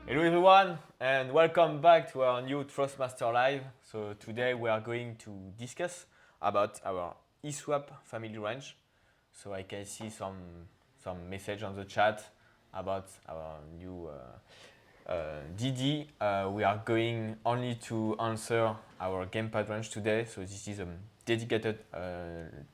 Hello everyone and welcome back to our new Thrustmaster Live. So today we are going to discuss about our ESWAP family range. So I can see some message on the chat about our new DD. We are going only to answer our gamepad range today. So this is a dedicated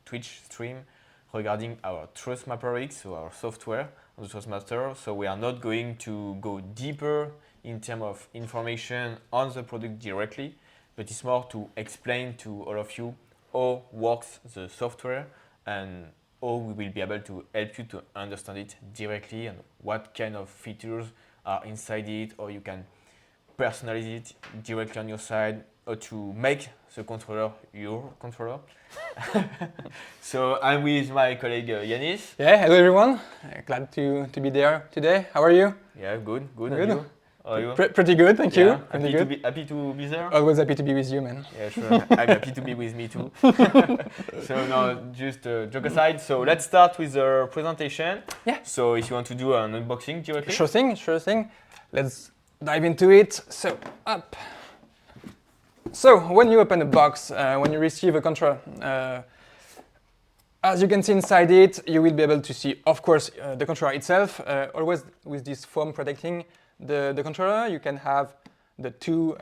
Twitch stream regarding our Thrustmapper X, so our software on the Thrustmaster. So we are not going to go deeper in terms of information on the product directly, but it's more to explain to all of you how works the software and how we will be able to help you to understand it directly and what kind of features are inside it, or you can personalize it directly on your side, or to make the controller your controller. So I'm with my colleague Yanis. Yeah, hello everyone. Glad to be there today. How are you? Yeah, good. Good. And you? How are you? Pretty good, thank you. Happy to be there? Always happy to be with you, man. Yeah, sure. I'm happy to be with me too. So now, just joke aside. So let's start with the presentation. Yeah. So if you want to do an unboxing directly. Sure thing. Let's dive into it. So up. So when you open a box, when you receive a controller, as you can see inside it, you will be able to see, of course, the controller itself, always with this foam protecting the controller. You can have the two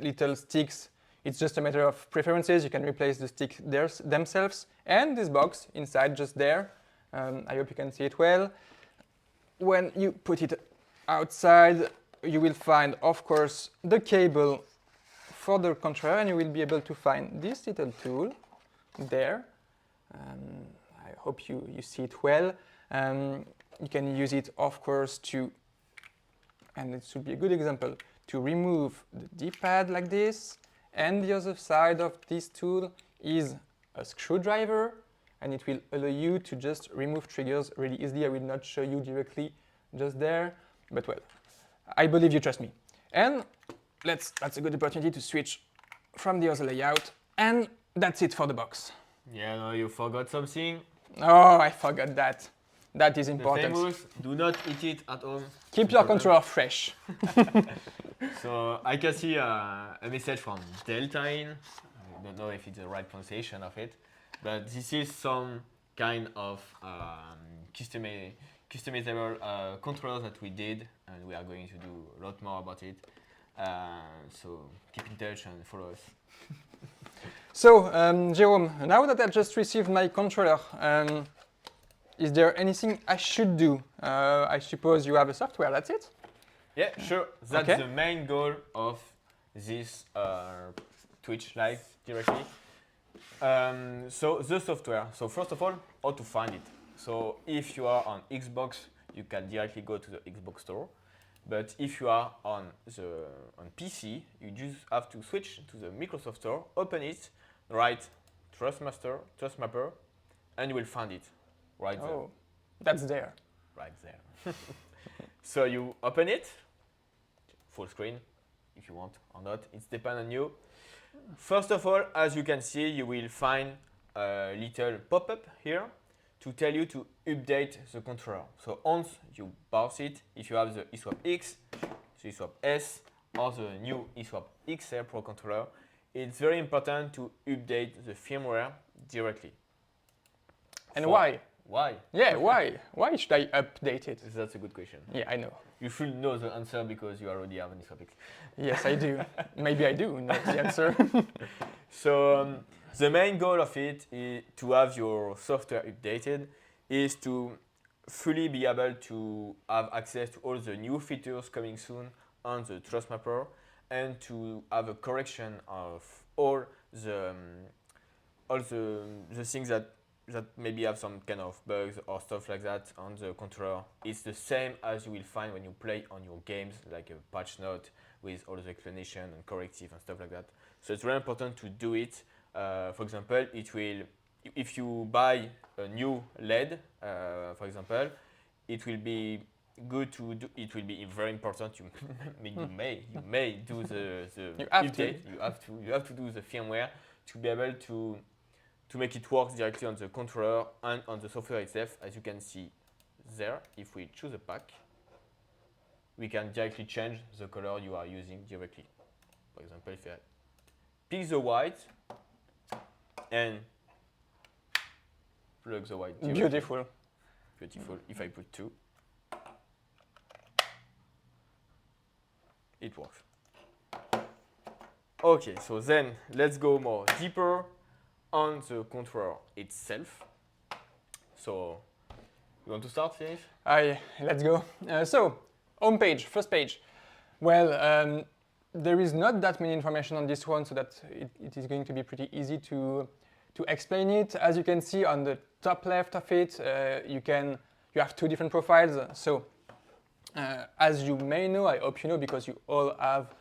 little sticks. It's just a matter of preferences. You can replace the sticks themselves. And this box inside, just there. I hope you can see it well. When you put it outside, you will find, of course, the cable for the controller, and you will be able to find this little tool there. I hope you see it well. You can use it, of course, to, and it should be a good example, to remove the D-pad like this. And the other side of this tool is a screwdriver, and it will allow you to just remove triggers really easily. I will not show you directly just there, but well, I believe you trust me. And that's a good opportunity to switch from the other layout, and that's it for the box. Yeah, no, you forgot something. Oh, I forgot that. That is important. The famous, do not eat it at home. Keep your controller fresh. So I can see a message from Deltain. I don't know if it's the right pronunciation of it, but this is some kind of customizable controllers that we did, and we are going to do a lot more about it. So keep in touch and follow us. So, Jerome, now that I just received my controller, is there anything I should do? I suppose you have a software, that's it? Yeah, sure. That's okay. The main goal of this Twitch live directly. So the software. So first of all, how to find it. So if you are on Xbox, you can directly go to the Xbox store. But if you are on PC, you just have to switch to the Microsoft Store, open it, write Thrustmapper, and you will find it right there. Oh, that's there. Right there. So you open it, full screen, if you want or not. It's dependent on you. First of all, as you can see, you will find a little pop-up here to tell you to update the controller. So once you browse it, if you have the ESWAP X, the ESWAP S, or the new ESWAP XL Pro controller, it's very important to update the firmware directly. And why? Why? Yeah, why? Why should I update it? That's a good question. Yeah, I know. You should know the answer because you already have an ESWAP X. Yes, I do. Maybe I do know the answer. So the main goal of it is to have your software updated, is to fully be able to have access to all the new features coming soon on the Thrustmapper, and to have a correction of all the things that maybe have some kind of bugs or stuff like that on the controller. It's the same as you will find when you play on your games, like a patch note with all the explanation and corrective and stuff like that. So it's very important to do it. For example, if you buy a new LED, for example, it will be good to do. It will be very important. You may do the update. You have to do the firmware to be able to make it work directly on the controller and on the software itself. As you can see there, if we choose a pack, we can directly change the color you are using directly. For example, if I pick the white and plug the white directly. Beautiful. Beautiful. If I put 2, it works. Okay, so then let's go more deeper on the controller itself. So, you want to start, Yanis? Let's go. So, home page, first page. Well, there is not that many information on this one, so that it is going to be pretty easy to explain it. As you can see on the top left of it, you have 2 different profiles. So, as you may know, I hope you know, because you all have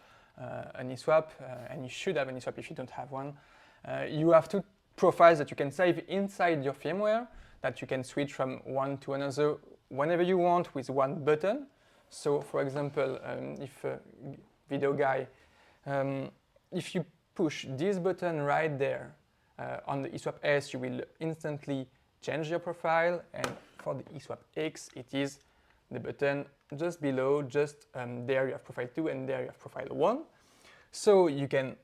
an ESWAP, and you should have an ESWAP if you don't have one. You have 2 profiles that you can save inside your firmware, that you can switch from one to another whenever you want with 1 button. So, for example, if video guy, if you push this button right there on the ESWAP S, you will instantly change your profile, and for the ESWAP X, it is the button just below, just there you have profile 2 and there you have profile 1. So you can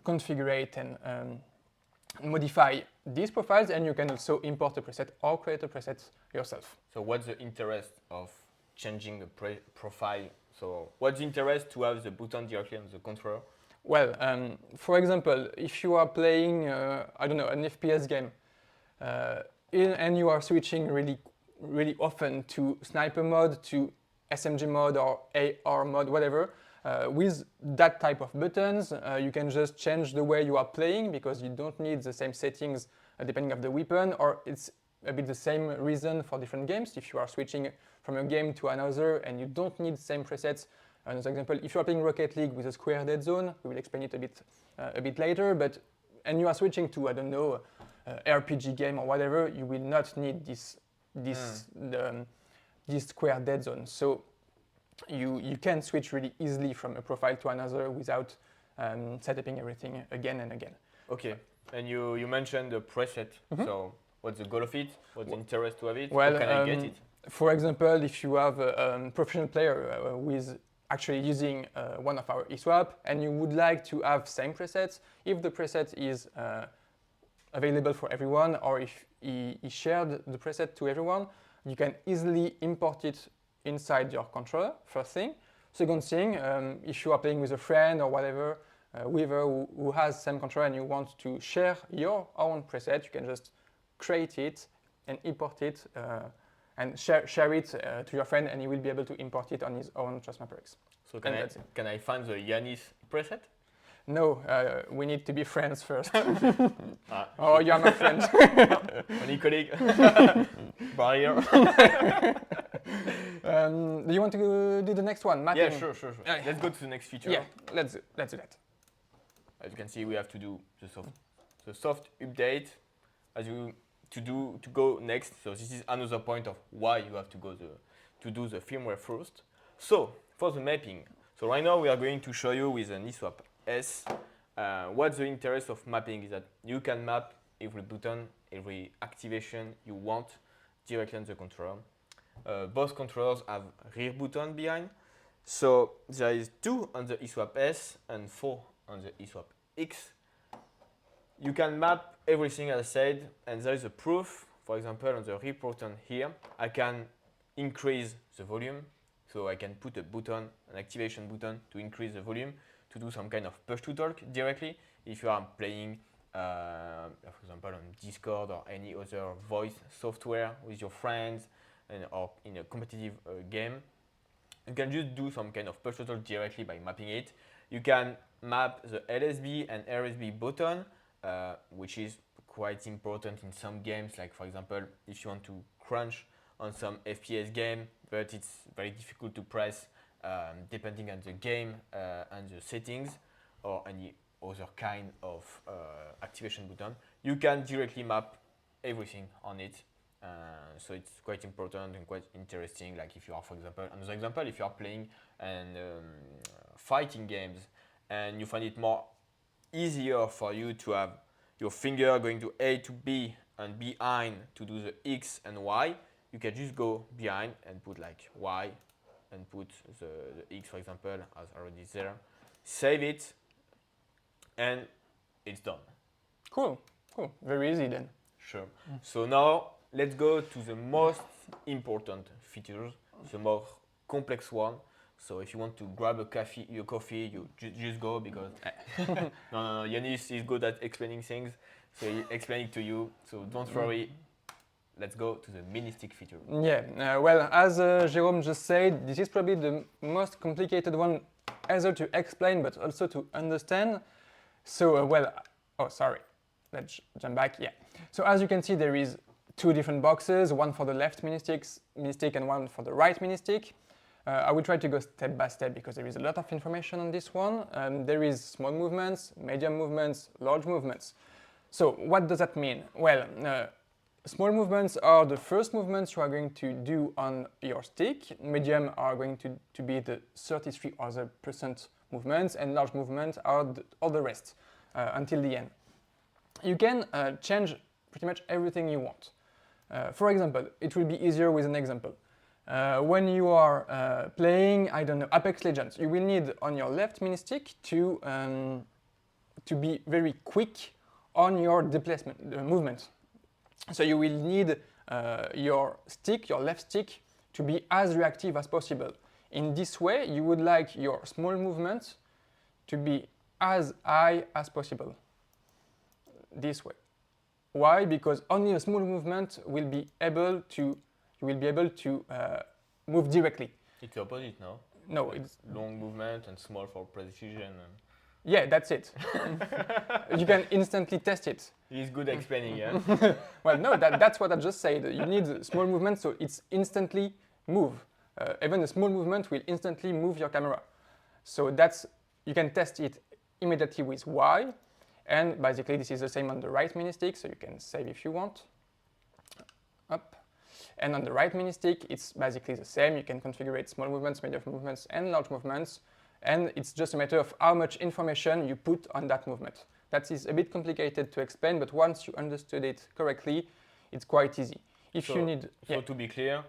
configure and modify these profiles, and you can also import a preset or create a preset yourself. So what's the interest of changing the profile? So what's the interest to have the button directly on the controller? Well, for example, if you are playing, I don't know, an FPS game, and you are switching really often to sniper mode, to SMG mode or AR mode, whatever, with that type of buttons, you can just change the way you are playing, because you don't need the same settings depending on the weapon, or it's a bit the same reason for different games. If you are switching from a game to another and you don't need the same presets. Another example, if you are playing Rocket League with a square dead zone, we will explain it a bit later, and you are switching to, I don't know, RPG game or whatever, you will not need this square dead zone. So you can switch really easily from a profile to another without setting everything again and again. Okay, and you mentioned the preset. So what's the goal of it? What's the interest to have it? Well, how can I get it? For example, if you have a professional player who is actually using one of our ESWAP, and you would like to have same presets, if the preset is available for everyone, or if he shared the preset to everyone, you can easily import it inside your controller, first thing. Second thing, if you are playing with a friend or whatever, who has same controller and you want to share your own preset, you can just create it and import it and share it to your friend, and he will be able to import it on his own Thrustmapper X. So can I find the Yanis preset? No, we need to be friends first. Oh, you are my friend. Only colleague. Barrier. Do you want to do the next one, mapping? Yeah, sure. Let's go to the next feature. Yeah, let's do that. As you can see, we have to do the soft update to go next. So this is another point of why you have to do the firmware first. So for the mapping, so right now we are going to show you with an ESWAP S. What's the interest of mapping is that you can map every button, every activation you want directly on the controller. Both controllers have rear button behind. So there is 2 on the ESWAP S and 4 on the ESWAP X. You can map everything as I said, and there is a proof. For example, on the rear button here, I can increase the volume. So I can put a button, an activation button, to increase the volume, to do some kind of push to talk directly. If you are playing, for example, on Discord or any other voice software with your friends, or in a competitive game, you can just do some kind of push to talk directly by mapping it. You can map the LSB and RSB button, which is quite important in some games, like for example, if you want to crunch on some FPS game, but it's very difficult to press depending on the game and the settings or any other kind of activation button. You can directly map everything on it. So it's quite important and quite interesting. Like if you are, for example, another example, if you are playing and fighting games and you find it more easier for you to have your finger going to A to B and behind to do the X and Y, you can just go behind and put like Y and put the X, for example, as already there. Save it, and it's done. Cool. Very easy then. Sure. So now let's go to the most important features, the more complex one. So if you want to grab your coffee, you just go because no, Yanis is good at explaining things, so he explains it to you. So don't worry. Let's go to the mini stick feature. Yeah. Well, as Jérôme just said, this is probably the most complicated one, either to explain but also to understand. So let's jump back. Yeah. So as you can see, there is two different boxes, one for the left mini stick and one for the right mini stick. I will try to go step by step because there is a lot of information on this one. There is small movements, medium movements, large movements. So what does that mean? Well, small movements are the first movements you are going to do on your stick. Medium are going to be the 33 other percent movements, and large movements are all the rest until the end. You can change pretty much everything you want. For example, it will be easier with an example. When you are playing, I don't know, Apex Legends, you will need on your left mini stick to be very quick on your movement. So you will need your left stick, to be as reactive as possible. In this way, you would like your small movement to be as high as possible. This way. Why? Because only a small movement will be able to move directly. It's the opposite, no? No, it's long movement and small for precision. Yeah, that's it. You can instantly test it. He's good at explaining, yeah? Well, no, that's what I just said. You need small movement, so it's instantly move. Even a small movement will instantly move your camera. So you can test it immediately with Y. And basically, this is the same on the right mini stick, so you can save if you want. Up. And on the right mini stick, it's basically the same. You can configure small movements, medium movements, and large movements. And it's just a matter of how much information you put on that movement. That is a bit complicated to explain, but once you understood it correctly, it's quite easy. To be clear,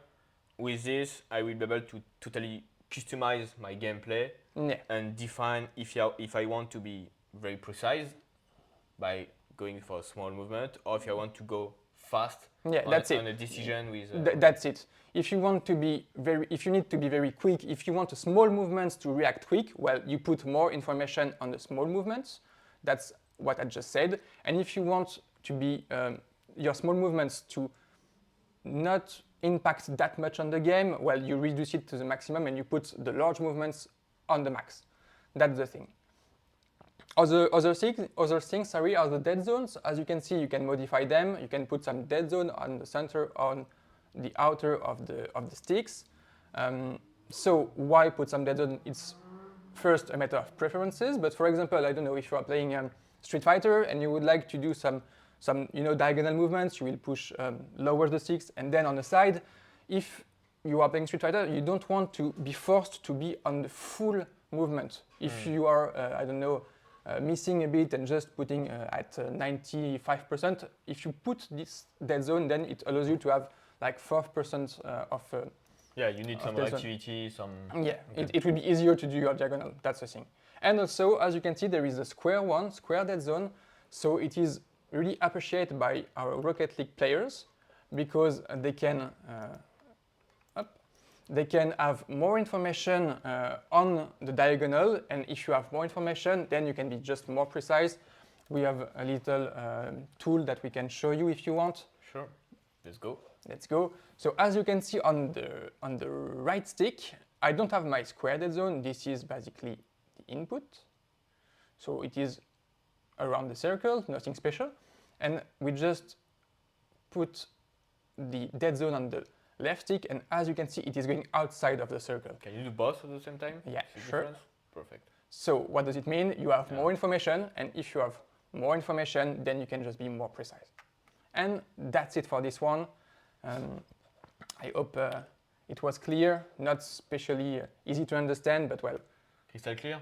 with this, I will be able to totally customize my gameplay and define if I want to be very precise by going for a small movement, or if I want to go fast on a decision with. That's it. If you need to be very quick, if you want a small movements to react quick, well, you put more information on the small movements. That's what I just said. And if you want to be your small movements to not impact that much on the game, well, you reduce it to the maximum and you put the large movements on the max. That's the thing. Other things are the dead zones. As you can see, you can modify them. You can put some dead zone on the center, on the outer of the sticks. So why put some dead zone? It's first a matter of preferences. But for example, I don't know, if you are playing Street Fighter and you would like to do some diagonal movements, you will push lower the sticks, and then on the side, if you are playing Street Fighter, you don't want to be forced to be on the full movement. If you are, missing a bit and just putting at 95%, if you put this dead zone, then it allows you to have like 4% of. You need some activity, some. Yeah, it will be easier to do your diagonal. That's the thing. And also, as you can see, there is a square dead zone. So it is really appreciated by our Rocket League players because they can have more information on the diagonal, and if you have more information, then you can be just more precise. We have a little tool that we can show you if you want. Sure, let's go. Let's go. So as you can see on the right stick, I don't have my square dead zone. This is basically the input. So it is around the circle, nothing special. And we just put the dead zone on the left stick, and as you can see, it is going outside of the circle. Can you do both at the same time? Yeah, sure. Difference? Perfect. So what does it mean? You have more information, and if you have more information, then you can just be more precise. And that's it for this one. I hope it was clear, not especially easy to understand, but well. Crystal clear?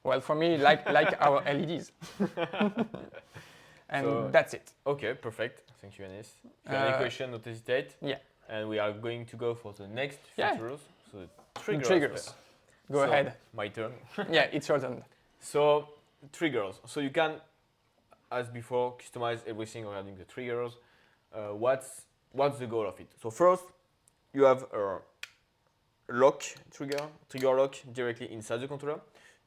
Well, for me, like our LEDs. And that's it. Okay, perfect. Thank you, Anis. If you have any question, don't hesitate. Yeah. And we are going to go for the next features. So triggers. Triggers. Go So, ahead. My turn. Yeah, it's your turn. So triggers. So you can, as before, customize everything regarding the triggers. What's the goal of it? So first, you have a lock trigger lock directly inside the controller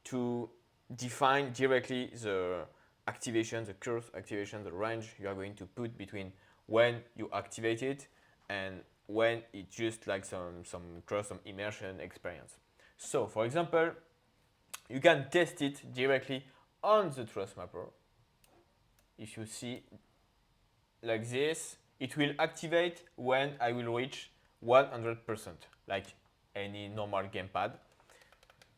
to define directly the activation, the curve activation, the range you are going to put between when you activate it and when it's just like some immersion experience. So for example, you can test it directly on the Thrustmapper. If you see like this, it will activate when I will reach 100%, like any normal gamepad.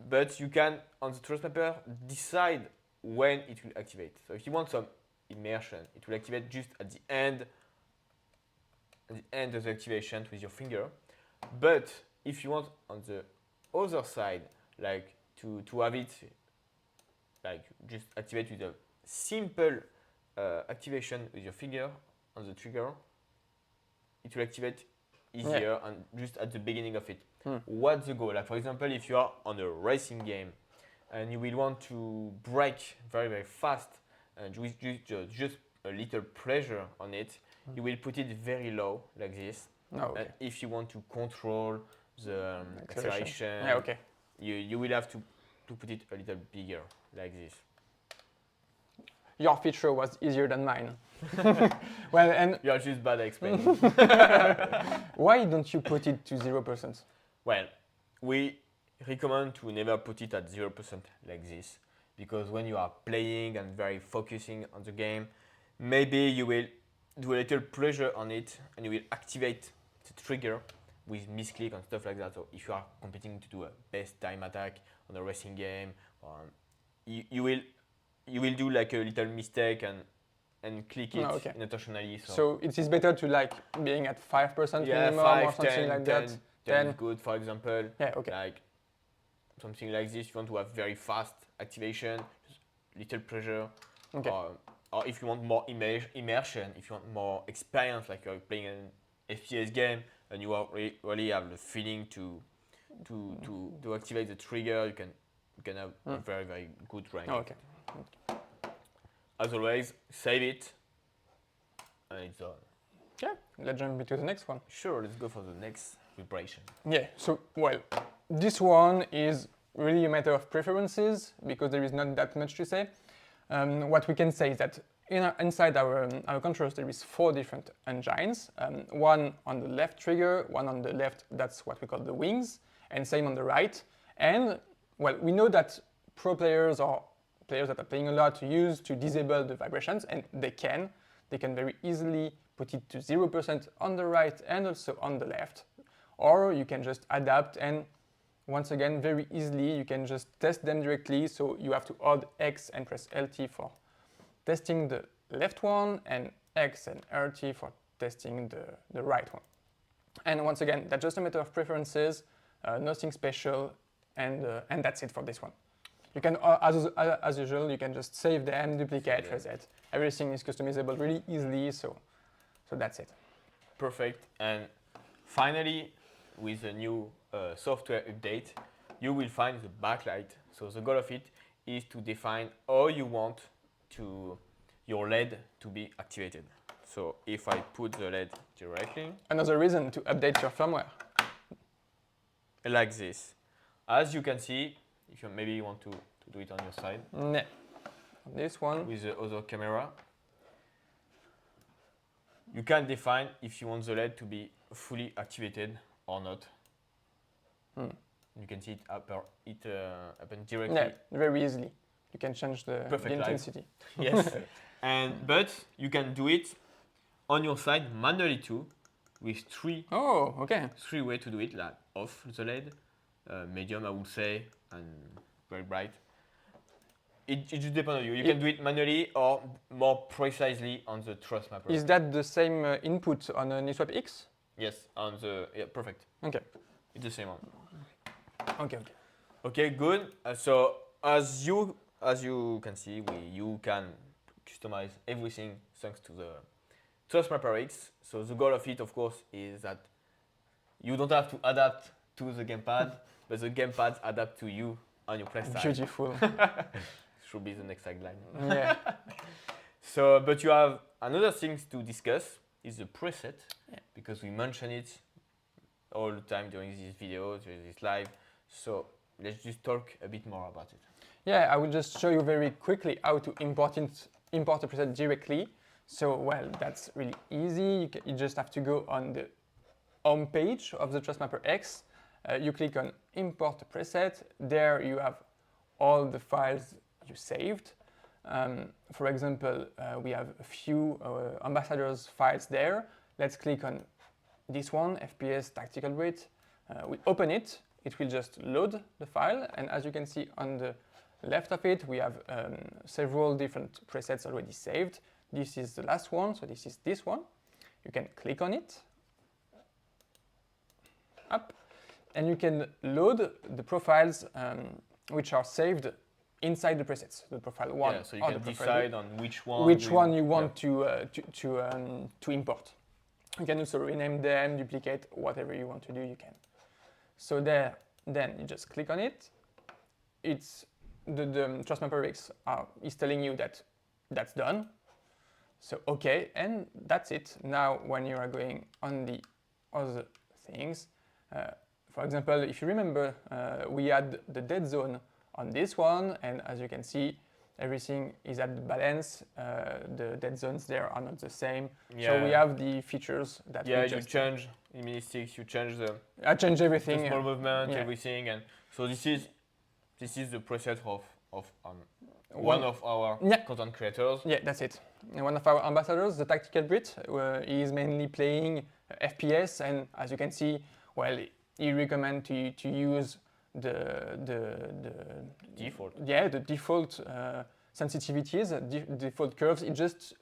But you can, on the Thrustmapper, decide when it will activate. So if you want some immersion, it will activate just at the end of the activation with your finger. But if you want on the other side, like to have it like just activate with a simple activation with your finger on the trigger, it will activate easier and just at the beginning of it. What's the goal? Like for example, if you are on a racing game and you will want to brake very very fast and with just a little pressure on it, you will put it very low like this. And if you want to control the acceleration, you will have to put it a little bigger like this. Your feature was easier than mine. Well, and you are just bad at explaining. Why don't you put it to 0%? Well, we recommend to never put it at 0% like this, because when you are playing and very focusing on the game, maybe you will do a little pressure on it and you will activate the trigger with misclick and stuff like that. So if you are competing to do a best time attack on a racing game, you will do like a little mistake and click it unintentionally. So it is better to like being at 5% minimum 5, or something 10, like 10, that. 10 is good, for example. Like something like this. You want to have very fast activation, just little pressure. Or if you want more immersion, if you want more experience, like you're playing an FPS game and you really have the feeling to activate the trigger, you can have a very very good range. As always, save it, and it's done. Yeah, let's jump into the next one. Sure, let's go for the next vibration. Yeah, so, well, this one is really a matter of preferences because there is not that much to say. What we can say is that inside our controllers there is 4 different engines. One on the left trigger, one on the left, that's what we call the wings, and same on the right. And, well, we know that pro players or players that are playing a lot use to disable the vibrations, and they can very easily put it to 0% on the right and also on the left. Or you can just adapt, and once again, very easily, you can just test them directly. So you have to hold X and press LT for testing the left one, and X and RT for testing the right one. And once again, that's just a matter of preferences, nothing special, and that's it for this one. You can, as usual, you can just save them, duplicate, reset. Everything is customizable really easily, so that's it. Perfect. And finally, with a new software update, you will find the backlight. So the goal of it is to define how you want your LED to be activated. So if I put the LED directly. Another reason to update your firmware. Like this. As you can see, if you maybe want to do it on your side. This one. With the other camera. You can define if you want the LED to be fully activated or not. You can see it happen directly. Yeah, very easily. You can change the intensity. Yes. But you can do it on your side manually too, with 3 ways to do it, like off the LED, medium I would say, and very bright. It just depends on you. You can do it manually or more precisely on the Thrustmapper. Is that the same input on an ESWAP X? Yes, perfect. Okay. It's the same one. Okay, good. So as you can see, you can customize everything thanks to the Thrustmapper X. So the goal of it, of course, is that you don't have to adapt to the gamepad, but the gamepads adapt to you on your playstyle. Beautiful. Should be the next tagline. Yeah. So, but you have another thing to discuss is the preset, Yeah. because we mention it all the time during these videos, during this live. So let's just talk a bit more about it. Yeah, I will just show you very quickly how to import a preset directly. So, well, that's really easy. You just have to go on the home page of the Thrustmapper X. You click on Import a Preset. There you have all the files you saved. For example, we have a few ambassadors files there. Let's click on this one, FPS Tactical Brit. We open it. It will just load the file. And as you can see on the left of it, we have several different presets already saved. This is the last one, so this is this one. You can click on it, up, and you can load the profiles which are saved inside the presets, the profile 1. Yeah, so you can decide on which one you want to import. You can also rename them, duplicate, whatever you want to do, you can. So there, then you just click on it. It's the Thrustmapper X is telling you that that's done. So okay, and that's it. Now when you are going on the other things, for example, if you remember, we had the dead zone on this one, and as you can see, everything is at balance. The dead zones there are not the same. Yeah. So we have the features that yeah, we just you change in Mini6, you change the I change everything. the small movement, Yeah. everything, and so this is the preset of one of our Yeah. content creators. Yeah, that's it. And one of our ambassadors, the Tactical Brit, he is mainly playing FPS, and as you can see, well, he recommends to use the Default. Yeah, the default sensitivities, default curves. It just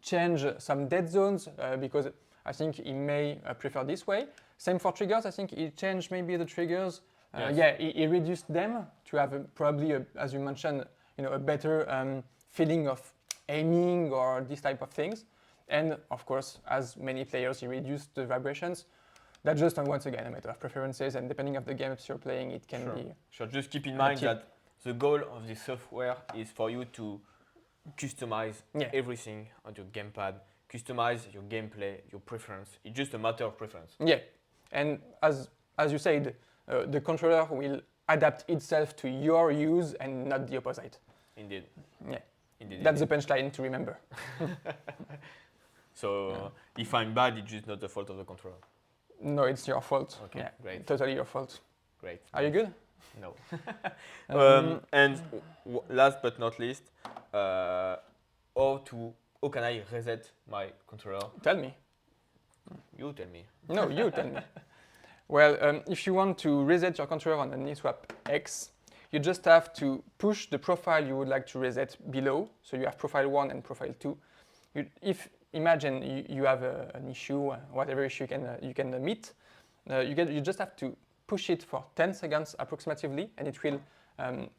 change some dead zones because I think he may prefer this way. Same for triggers. I think he changed maybe the triggers. Yes. Yeah, he reduced them to have probably, as you mentioned, a better feeling of aiming or this type of things. And of course, as many players, he reduced the vibrations. That's just, once again, a matter of preferences, and depending on the games you're playing, it can be... Sure, just keep in mind that the goal of this software is for you to customize everything on your gamepad, customize your gameplay, your preference. It's just a matter of preference. Yeah, and as you said, the controller will adapt itself to your use and not the opposite. Indeed. Yeah. Indeed. That's the punchline to remember. So if I'm bad, it's just not the fault of the controller. No, it's your fault. Okay, yeah, great. Totally your fault. Great. Are you good? No. And last but not least, how can I reset my controller? Tell me. You tell me. No, you tell me. Well, if you want to reset your controller on an ESWAP X, you just have to push the profile you would like to reset below. So you have profile 1 and profile 2. Imagine you have an issue, whatever issue you can meet, you just have to push it for 10 seconds approximately, and it will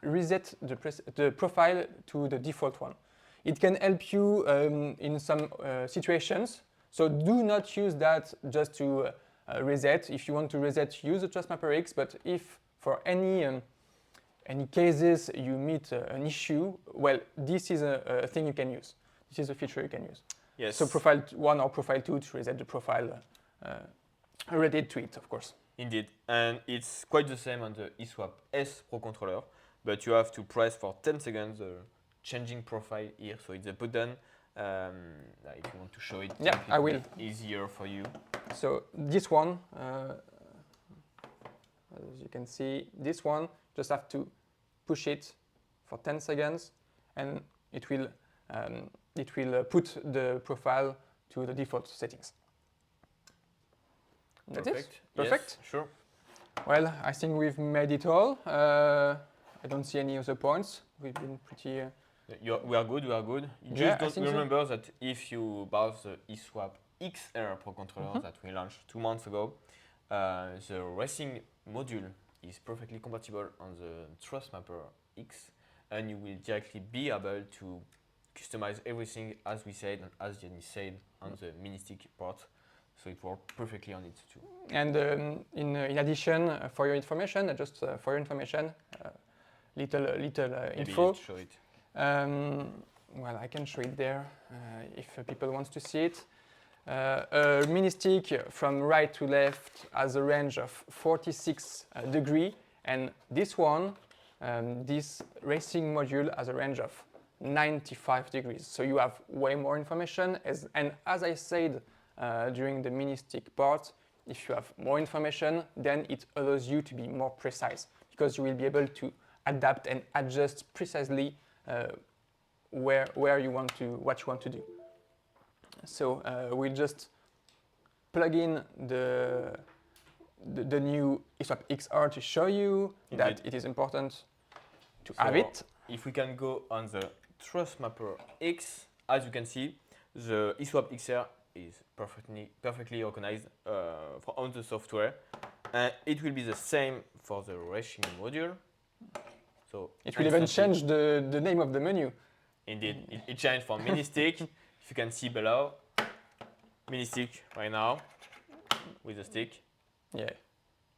reset the profile to the default one. It can help you in some situations, so do not use that just to reset. If you want to reset, use the Thrustmapper X, but if for any cases you meet an issue, well, this is a thing you can use. This is a feature you can use. Yes. So profile 1 or profile 2 to reset the profile related to it, of course. Indeed, and it's quite the same on the ESWAP S Pro controller, but you have to press for 10 seconds the changing profile here. So it's a button. If you want to show it, yeah, I will. Easier for you. So this one, as you can see, this one just have to push it for 10 seconds, and it will put the profile to the default settings. That's it? Perfect? Yes, sure. Well, I think we've made it all. I don't see any other points. We've been pretty... We are good, we are good. Yeah, Just don't remember that if you buy the ESWAP XR Pro controller that we launched 2 months ago, the racing module is perfectly compatible on the Thrustmapper X, and you will directly be able to customize everything as we said and as Jenny said on the mini stick part. so it works perfectly on it too. And in addition, for your information, little Maybe info. you show it. Well, I can show it there if people want to see it. A mini stick from right to left has a range of 46 degrees, and this one, this racing module has a range of 95 degrees. So you have way more information. And as I said during the mini stick part, if you have more information, then it allows you to be more precise, because you will be able to adapt and adjust precisely what you want to do. So we'll just plug in the new ESWAP XR to show you that it is important to have it. If we can go on the Thrustmapper X, as you can see, the ESWAP XR is perfectly organized on the software, and it will be the same for the racing module. So it will even change the name of the menu. Indeed, it changed from mini stick. If you can see below, mini stick right now with the stick. Yeah.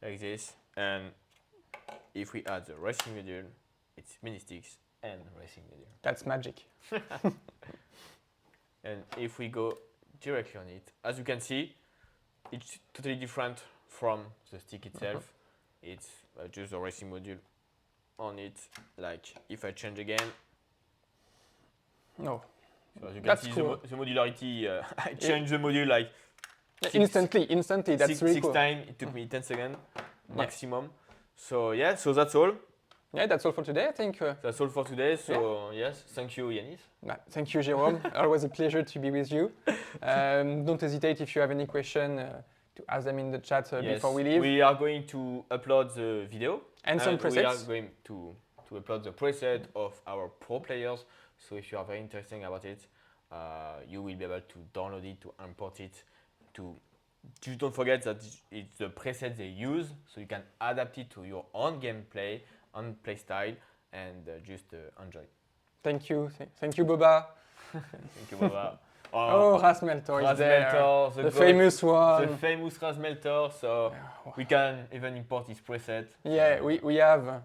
Like this. And if we add the racing module, it's mini sticks and racing module. That's magic. And if we go directly on it, as you can see, it's totally different from the stick itself. It's just a racing module on it. Like if I change again. No. So as you can see, cool. the modularity, I changed the module like instantly. That's really cool. 6 times. It took me 10 seconds maximum. So yeah, so that's all. Yeah, that's all for today, I think. That's all for today. So yes, thank you, Yanis. Thank you, Jérôme. Always a pleasure to be with you. Don't hesitate if you have any question to ask them in the chat before we leave. We are going to upload the video and some presets. We are going to upload the preset of our pro players. So if you are very interested about it, you will be able to download it, to import it. Just don't forget that it's the preset they use, so you can adapt it to your own gameplay, own play style, and just enjoy. Thank you. Thank you, Boba. Thank you, Boba. Thrustmelter is there. The famous one. The famous Thrustmelter. So we can even import his preset. Yeah, we have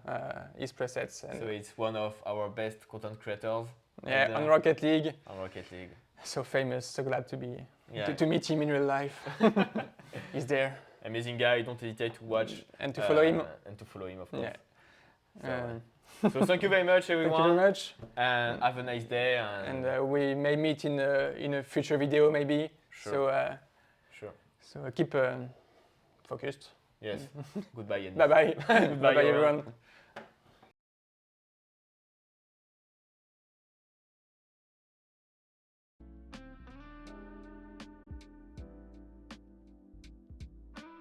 his presets. So it's one of our best content creators. Yeah, on Rocket League. On Rocket League. So famous. So glad to be to meet him in real life. He's there. Amazing guy. Don't hesitate to watch and to follow him. And to follow him, of course. Yeah. So thank you very much, everyone. Thank you very much. And have a nice day. And we may meet in a future video, maybe. Sure. So keep focused. Yes. Goodbye, Yannis. Bye bye. Bye bye, everyone.